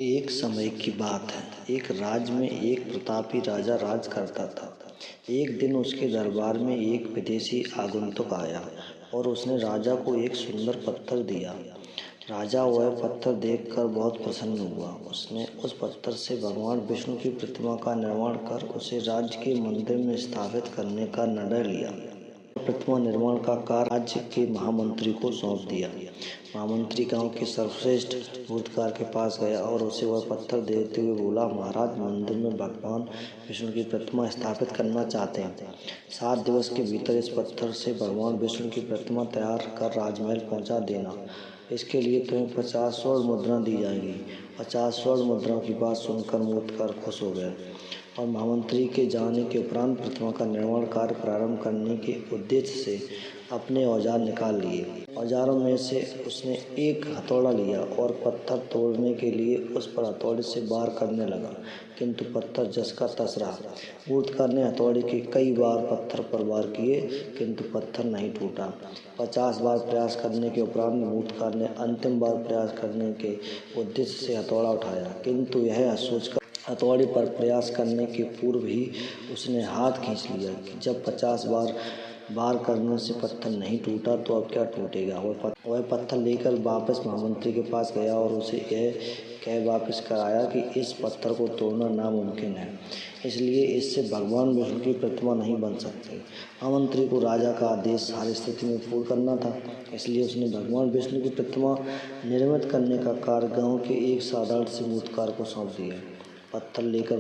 एक समय की बात है। एक राज्य में एक प्रतापी राजा राज करता था। एक दिन उसके दरबार में एक विदेशी आगंतुक आया और उसने राजा को एक सुंदर पत्थर दिया। राजा वह पत्थर देखकर बहुत प्रसन्न हुआ। उसने उस पत्थर से भगवान विष्णु की प्रतिमा का निर्माण कर उसे राज्य के मंदिर में स्थापित करने का निर्णय लिया। प्रतिमा निर्माण का कार्य राज्य के महामंत्री को सौंप दिया। महामंत्री गांव के सर्वश्रेष्ठ मूर्तिकार के पास गया और उसे वह पत्थर देते हुए बोला, महाराज, मंदिर में भगवान विष्णु की प्रतिमा स्थापित करना चाहते हैं। 7 दिवस के भीतर इस पत्थर से भगवान विष्णु की प्रतिमा तैयार कर राजमहल पहुंचा देना। इसके लिए तुम्हें 50 स्वर्ण मुद्रा दी जाएगी। 50 स्वर्ण मुद्राओं की बात सुनकर मूर्तिकार खुश हो गए और महामंत्री के जाने के उपरांत प्रतिमा का निर्माण कार्य प्रारंभ करने के उद्देश्य से अपने औजार निकाल लिए। औजारों में से उसने एक हथौड़ा लिया और पत्थर तोड़ने के लिए उस पर हथौड़े से वार करने लगा, किंतु पत्थर जस का तस रहा। मूर्तिकार ने हथौड़े के कई बार पत्थर पर वार किए, किंतु पत्थर नहीं टूटा। 50 बार प्रयास करने के उपरांत मूर्तिकार ने अंतिम बार प्रयास करने के उद्देश्य से हथौड़ा उठाया, किंतु यह सोचकर हथौड़े पर प्रयास करने के पूर्व ही उसने हाथ खींच लिया कि जब 50 बार वार करने से पत्थर नहीं टूटा तो अब क्या टूटेगा। वह पत्थर लेकर वापस महामंत्री के पास गया और उसे यह कह वापस कर आया कि इस पत्थर को तोड़ना नामुमकिन है, इसलिए इससे भगवान विष्णु की प्रतिमा नहीं बन सकती। महामंत्री को राजा का आदेश हर स्थिति में पूर्ण करना था, इसलिए उसने भगवान विष्णु की प्रतिमा निर्मित करने का कार्य गांव के एक साधारण से मूर्तिकार को सौंप दिया। पत्थर लेकर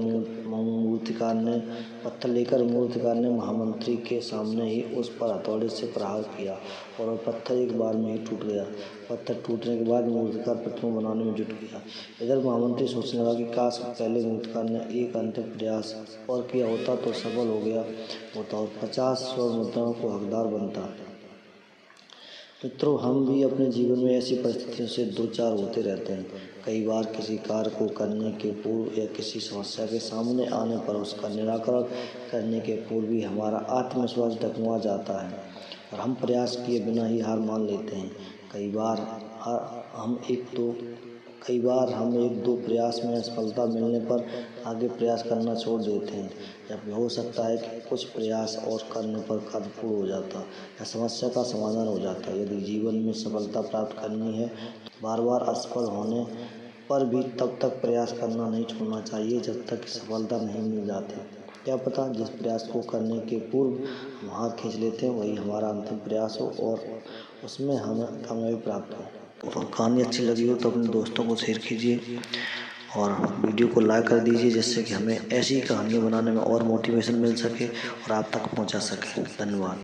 मूर्तिकार ने महामंत्री के सामने ही उस पर हथौड़े से प्रहार किया और वह पत्थर एक बार में ही टूट गया। पत्थर टूटने के बाद मूर्तिकार प्रतिमा बनाने में जुट गया। इधर महामंत्री सोचने लगा कि काश पहले मूर्तिकार ने एक अंतिम प्रयास और किया होता तो सफल हो गया होता और 50 स्वर्ण मुद्राओं को हकदार बनता। मित्रों, हम भी अपने जीवन में ऐसी परिस्थितियों से दो चार होते रहते हैं। कई बार किसी कार्य को करने के पूर्व या किसी समस्या के सामने आने पर उसका निराकरण करने के पूर्व भी हमारा आत्मविश्वास डगमगा जाता है और हम प्रयास किए बिना ही हार मान लेते हैं। कई बार हम एक दो प्रयास में असफलता मिलने पर आगे प्रयास करना छोड़ देते हैं, जबकि हो सकता है कि कुछ प्रयास और करने पर कार्य पूर्ण हो जाता या समस्या का समाधान हो जाता। यदि जीवन में सफलता प्राप्त करनी है तो बार बार असफल होने पर भी तब तक प्रयास करना नहीं छोड़ना चाहिए जब तक कि सफलता नहीं मिल जाती। क्या पता जिस प्रयास को करने के पूर्व हम हाथ खींच लेते हैं वही हमारा अंतिम प्रयास हो और उसमें हमें कामयाबी प्राप्त हो। और कहानी अच्छी लगी हो तो अपने दोस्तों को शेयर कीजिए और वीडियो को लाइक कर दीजिए, जिससे कि हमें ऐसी कहानियाँ बनाने में और मोटिवेशन मिल सके और आप तक पहुंचा सके। धन्यवाद।